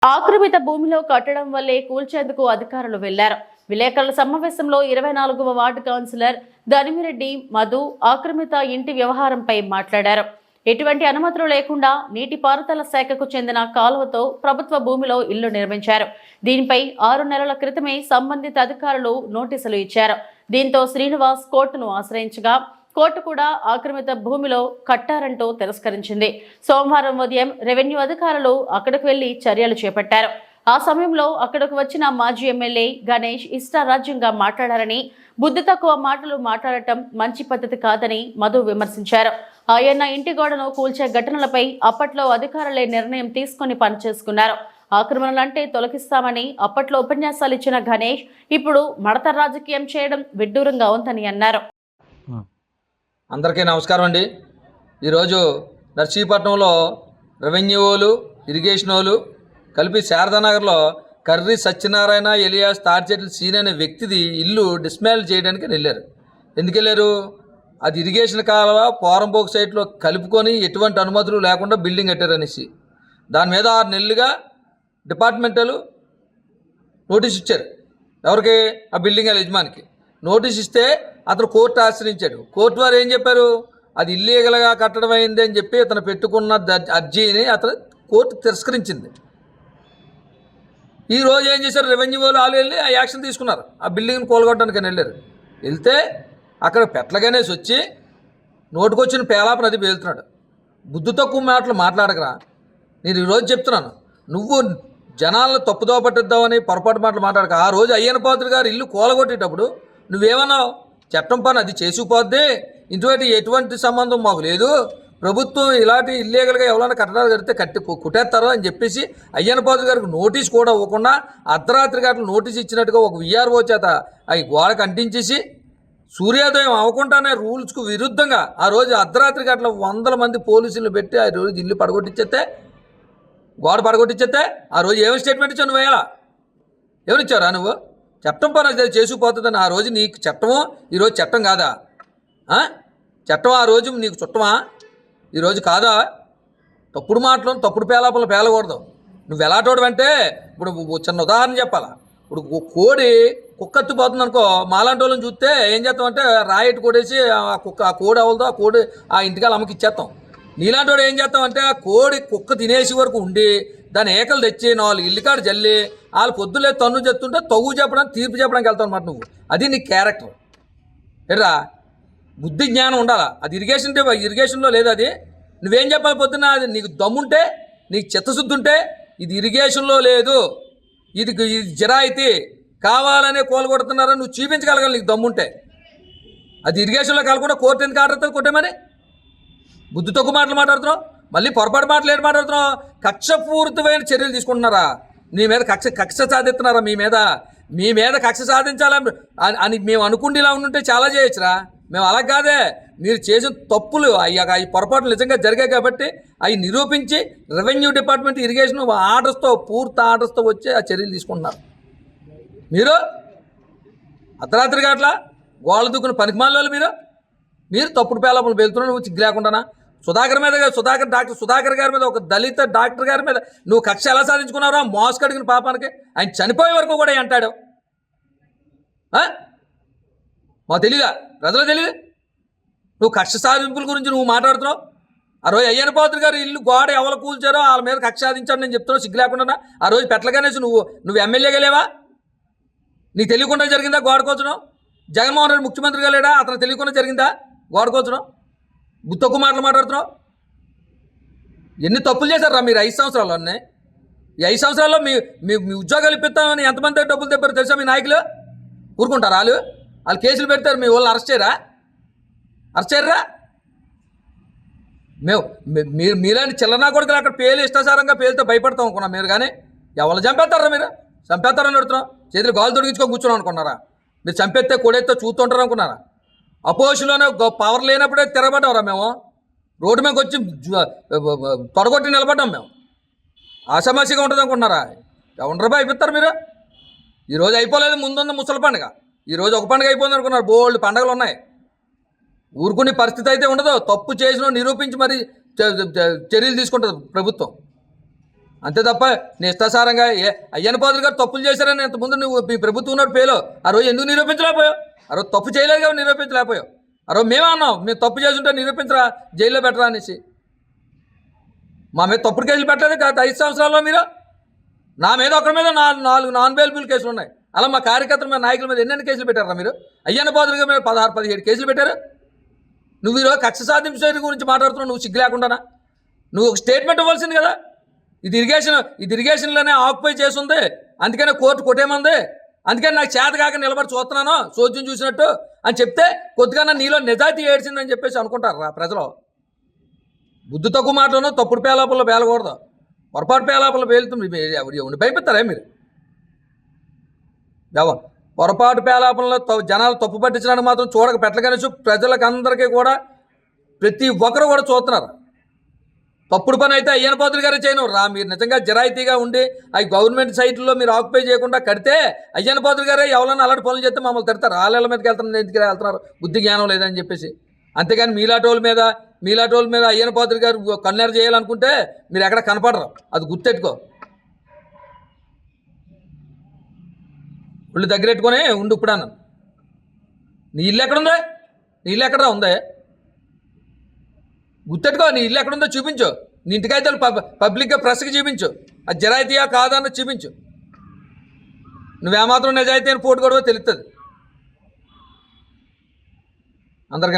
ఆక్రమిత భూమిలో కట్టడం వల్లే కూల్చేందుకు అధికారులు వెళ్లారు. విలేకరుల సమావేశంలో 24వ వార్డు కౌన్సిలర్ ధనిమిరెడ్డి మధు ఆక్రమిత ఇంటి వ్యవహారంపై మాట్లాడారు. ఎటువంటి అనుమతులు లేకుండా నీటిపారుదల శాఖకు చెందిన కాలువతో ప్రభుత్వ భూమిలో ఇల్లు నిర్మించారు. దీనిపై 6 నెలల క్రితమే సంబంధిత అధికారులు నోటీసులు ఇచ్చారు. దీంతో శ్రీనివాస్ కోర్టును ఆశ్రయించగా కోర్టు కూడా ఆక్రమిత భూమిలో కట్టారంటూ తిరస్కరించింది. సోమవారం ఉదయం రెవెన్యూ అధికారులు అక్కడికి వెళ్లి చర్యలు చేపట్టారు. ఆ సమయంలో అక్కడకు వచ్చిన మాజీ ఎమ్మెల్యే గణేష్ ఇష్టారాజ్యంగా మాట్లాడారని, బుద్ధి తక్కువ మాటలు మాట్లాడటం మంచి పద్ధతి కాదని మధు విమర్శించారు. ఆయన ఇంటి గోడను కూల్చే ఘటనలపై అప్పట్లో అధికారులే నిర్ణయం తీసుకుని పనిచేసుకున్నారు. ఆక్రమణలంటే తొలగిస్తామని అప్పట్లో ఉపన్యాసాలు ఇచ్చిన గణేష్ ఇప్పుడు మడత రాజకీయం చేయడం విడ్డూరంగా ఉందని అన్నారు. అందరికీ నమస్కారం అండి. ఈరోజు నర్సీపట్నంలో రెవెన్యూ వాళ్ళు, ఇరిగేషన్ వాళ్ళు కలిపి శారదానగర్లో కర్రీ సత్యనారాయణ ఎలియాస్ తాడిచెట్ల సీన్ అనే వ్యక్తిది ఇల్లు డిస్మాంటిల్ చేయడానికి వెళ్ళారు. ఎందుకు వెళ్ళారు? అది ఇరిగేషన్ కాలువ పోరంబోక్ సైట్లో కలుపుకొని ఎటువంటి అనుమతులు లేకుండా బిల్డింగ్ కట్టారనేసి దాని మీద 6 నెలలుగా డిపార్ట్మెంటల్ నోటీస్ ఇచ్చారు. ఎవరికి? ఆ బిల్డింగ్ యజమానికి నోటీస్ ఇస్తే అతను కోర్టు ఆశ్రయించాడు. కోర్టు వారు ఏం చెప్పారు? అది ఇల్లీగల్గా కట్టడం అయింది అని చెప్పి అతను పెట్టుకున్న అర్జీని అతను కోర్టు తిరస్కరించింది. ఈ రోజు ఏం చేశారు? రెవెన్యూ వాళ్ళు వెళ్ళి ఆ యాక్షన్ తీసుకున్నారు. ఆ బిల్డింగ్ని కూలగొట్టడానికి వెళ్ళారు. వెళ్తే అక్కడ పెట్లగానేసి వచ్చి నోటుకొచ్చిన పేలాపన అది పేలుతున్నాడు. బుద్ధి తక్కువ మాటలు మాట్లాడకరా. నేను ఈరోజు చెప్తున్నాను, నువ్వు జనాలను తప్పుదో పట్టిద్దామని పొరపాటు మాటలు మాట్లాడక. ఆ రోజు అయ్యన్న పాత్రుడు గారు ఇల్లు కూలగొట్టేటప్పుడు నువ్వేమన్నావు? చట్టం పని అది చేసుకుపోద్ది, ఎటువంటి సంబంధం మాకు లేదు, ప్రభుత్వం ఇలాంటి ఇల్లీగల్గా ఎవరైనా కట్టడాలు కడితే కుట్టేస్తారో అని చెప్పేసి అయ్యన్న పాత్రుడు గారికి నోటీస్ కూడా ఇవ్వకుండా అర్ధరాత్రి గంటలు నోటీస్ ఇచ్చినట్టుగా ఒక విఆర్ఓ చేత అవి గోడకు అంటించేసి సూర్యోదయం అవ్వకుండానే రూల్స్కు విరుద్ధంగా ఆ రోజు అర్ధరాత్రి గంటల 100 మంది పోలీసులు పెట్టి ఆ రోజు ఇల్లు పడగొట్టించేస్తే, గోడ పడగొట్టించేస్తే ఆ రోజు ఏమి స్టేట్మెంట్ ఇచ్చావు? నువ్వు వేయాలా? ఎవరిచ్చారా నువ్వు? చట్టం పని అది చేసుకుపోతుందని ఆ రోజు నీకు చట్టము ఈరోజు చట్టం కాదా? చట్టం ఆ రోజు నీకు చుట్టమా? ఈరోజు కాదా? తప్పుడు మాటలు తప్పుడు పేలాపలు పేలకూడదు. నువ్వు ఎలాంటోడు అంటే ఇప్పుడు చిన్న ఉదాహరణ చెప్పాలా. ఇప్పుడు కోడి కుక్కెత్తిపోతుంది అనుకో, మాలాంటి వాళ్ళని చూస్తే ఏం చేస్తామంటే రాయిట్ కొడేసి ఆ కోడి అవలదో ఆ కోడి ఆ ఇంటికాల అమ్మకి ఇచ్చేస్తాం. నీలాంటి వాడు ఏం చేస్తామంటే ఆ కోడి కుక్క తినేసి వరకు ఉండి దాని ఏకలు తెచ్చి 4 ఇల్లుకాడు జల్లి వాళ్ళు పొద్దులే తన్ను చెప్తుంటే తగ్గు చెప్పడానికి తీర్పు చెప్పడానికి వెళ్తావు అనమాట నువ్వు. అది నీ క్యారెక్టర్. ఎర్రా బుద్ధి జ్ఞానం ఉండాలా. అది ఇరిగేషన్లో లేదు. అది నువ్వేం చెప్పాలి పొద్దున్న? అది నీకు దమ్ముంటే, నీకు చిత్తశుద్ధి ఉంటే, ఇది ఇరిగేషన్లో లేదు, ఇది జిరాయితీ కావాలనే కూలగొడుతున్నారని నువ్వు చూపించగలగాలి నీకు దమ్ముంటే. అది ఇరిగేషన్లో కలగకుండా కోర్టు ఎందుకు ఆర్డర్ అవుతుంది కొట్టేమని? బుద్ధి తక్కువ మాటలు మాట్లాడుతున్నావు. మళ్ళీ పొరపాటు మాటలు ఏంటి మాట్లాడుతున్నావు? కక్షపూరితమైన చర్యలు తీసుకుంటున్నారా? నీ మీద కక్ష సాధిస్తున్నారా? మీ మీద కక్ష సాధించాలని అని మేము అనుకుంటేలా ఉంటే చాలా చేయొచ్చురా. మేము అలా కాదే. మీరు చేసిన తప్పులు అవి పొరపాట్లు నిజంగా జరిగాయి కాబట్టి అవి నిరూపించి రెవెన్యూ డిపార్ట్మెంట్ ఇరిగేషన్ పూర్తి ఆర్డర్స్తో వచ్చి ఆ చర్యలు తీసుకుంటున్నారు. మీరు అర్ధరాత్రి గట్లా గోళ్ళ దూకుని పనికిమాలలో మీరు తప్పుడు పేలాపలు వెళ్తున్నావు. నువ్వు సిగ్గు లేకుండానా? డాక్టర్ సుధాకర్ గారి మీద, ఒక దళిత డాక్టర్ గారి మీద నువ్వు కక్ష ఎలా సాధించుకున్నారా? మోసకడిగిన పాపానికి ఆయన చనిపోయే వరకు కూడా అంటాడు. మాకు తెలీదా? ప్రజలు తెలియదు. నువ్వు కక్ష సాధింపుల గురించి నువ్వు మాట్లాడుతున్నావు. ఆ రోజు అయ్యన్న పాత్రుడు గారు ఇల్లు గోడ ఎవరు కూల్చారో వాళ్ళ మీద కక్ష సాధించాడు నేను చెప్తున్నావు సిగ్గు లేకుండా. ఆ రోజు పెట్లగానేసి నువ్వు ఎమ్మెల్యేగా లేవా? నీకు తెలియకుండా జరిగిందా గోడ కూల్చడం? జగన్మోహన్ రెడ్డి ముఖ్యమంత్రిగా లేడా? అతను తెలియకుండా జరిగిందా గోడ కూల్చడం? తక్కువ మాటలు మాట్లాడుతున్నావు. ఎన్ని తప్పులు చేశారా మీరు 5 సంవత్సరాల్లోనే? ఈ 5 సంవత్సరాల్లో మీ ఉద్యోగాలు ఇప్పిస్తామని ఎంతమంది డబ్బులు తెప్పారో తెలుసా? మీ నాయకులు ఊరుకుంటారా? వాళ్ళు కేసులు పెడతారు. మీ వాళ్ళని అరెస్ట్ చేయరా? మీలాంటి చిల్లనా కొడుకులు అక్కడ ఇష్టాసారంగా పేలితే భయపడతాం అనుకున్నాం మీరు. కానీ ఎవరు చంపేస్తారా? మీరు చంపేస్తారని అడుగుతున్నాం. చేతులు గాలు తొడిగించుకొని కూర్చొని అనుకున్నారా? మీరు చంపేస్తే కొడేస్తే చూస్తుంటారు అనుకున్నారా? అపోజిషన్లోనే పవర్ లేనప్పుడే తిరగబడ్డారా మేము? రోడ్డు మీదకి వచ్చి తొడగొట్టి నిలబడ్డాం మేము. ఆషామాషిగా ఉంటుంది అనుకుంటున్నారా? ఎవరు అయిపోతారు మీరు? ఈరోజు అయిపోలేదు, ముందున్న ముసలి పండుగ. ఈరోజు ఒక పండుగ అయిపోయింది అనుకున్నారు. బోల్డ్ పండుగలు ఉన్నాయి. ఊరుకునే పరిస్థితి అయితే ఉండదు. తప్పు చేసిన నిరూపించి మరి చర్యలు తీసుకుంటుంది ప్రభుత్వం. అంతే తప్ప నీ ఇష్టాసారంగా అయ్యన్న పాత్రుడు గారు తప్పులు చేశారని ఇంతకుముందు నువ్వు మీ ప్రభుత్వం ఉన్నట్టు పేలో ఆ రోజు ఎందుకు నిరూపించలేకపోయావు? ఆ రోజు తప్పు చేయలేదు కాబట్టి నిరూపించలేకపోయావు. ఆ రోజు మేమే అన్నాం మేము తప్పు చేస్తుంటే నిరూపించరా, జైల్లో పెట్టరా అనేసి. మా మీద తప్పుడు కేసులు పెట్టలేదు గత 5 సంవత్సరాల్లో మీరు. నా మీద ఒకరి మీద 4 నాన్ బెయిలబుల్ కేసులు ఉన్నాయి. అలా మా కార్యకర్తల మీద, నాయకుల మీద ఎన్నెన్ని కేసులు పెట్టారా మీరు? అయ్యన్న పాత్రుడు గారి మీద 16-17 కేసులు పెట్టారు. నువ్వు ఈరోజు కక్ష సాధింపు గురించి మాట్లాడుతున్నావు. నువ్వు సిగ్గు లేకుండానా? నువ్వు ఒక స్టేట్మెంట్ ఇవ్వాల్సింది కదా. ఇది ఇరిగేషన్లోనే ఆక్యుపై చేస్తుంది, అందుకనే కోర్టు కొట్టేమంది, అందుకని నాకు చేత కాక నిలబడి చూస్తున్నాను సోద్యం చూసినట్టు అని చెప్తే కొద్దిగా నీలో నిజాయితీ ఏడ్చిందని చెప్పేసి అనుకుంటారు ప్రజలు. బుద్ధి తక్కువ మాటలను తప్పుడు పేలాపల్లో పేలకూడదు, పొరపాటు పేలాపల్లో పేలుతుంది. ఎవరిని భయపెడతారా మీరు? పొరపాటు పేలాపంలో జనాలు తప్పు పట్టించడానికి మాత్రం చూడక పెట్టగానే ప్రజలకు అందరికీ కూడా ప్రతి ఒక్కరు కూడా చూస్తున్నారు. తప్పుడు పని అయితే అయ్యన్న పాత్రుడు గారే చేయను రా. మీరు నిజంగా జరాయితీగా ఉండి అవి గవర్నమెంట్ సైట్లో మీరు ఆక్యుపై చేయకుండా కడితే అయ్యన్న పాత్రుడు గారే ఎవరైనా అలాంటి పనులు చేస్తే మమ్మల్ని తిడతారు. ఆళ్ళ మీదకి ఎందుకు వెళ్తున్నారు, బుద్ధి జ్ఞానం లేదని చెప్పేసి. అంతేగాని మీలాటోళ్ళ మీద అయ్యన్న పాత్రుడు గారు కన్నెర చేయాలనుకుంటే మీరు ఎక్కడ కనపడరు, అది గుర్తెట్టుకో. ఒళ్ళు దగ్గరెట్టుకొని ఉండు. ఇప్పుడు అన్నాను నీ ఇల్లు ఎక్కడుందే, నీ ఇల్లు ఎక్కడ ఉందే గుర్తెట్టుకో. నీ ఇల్లు ఎక్కడుందో చూపించు, నీ ఇంటికైతే పబ్లిక్గా ప్రెస్కి చూపించు, అది జరాయితీయా కాదా అన్నది చూపించు. నువ్వేమాత్రం నిజాయితీ అని పోటు కూడా తెలుస్తుంది అందరికీ.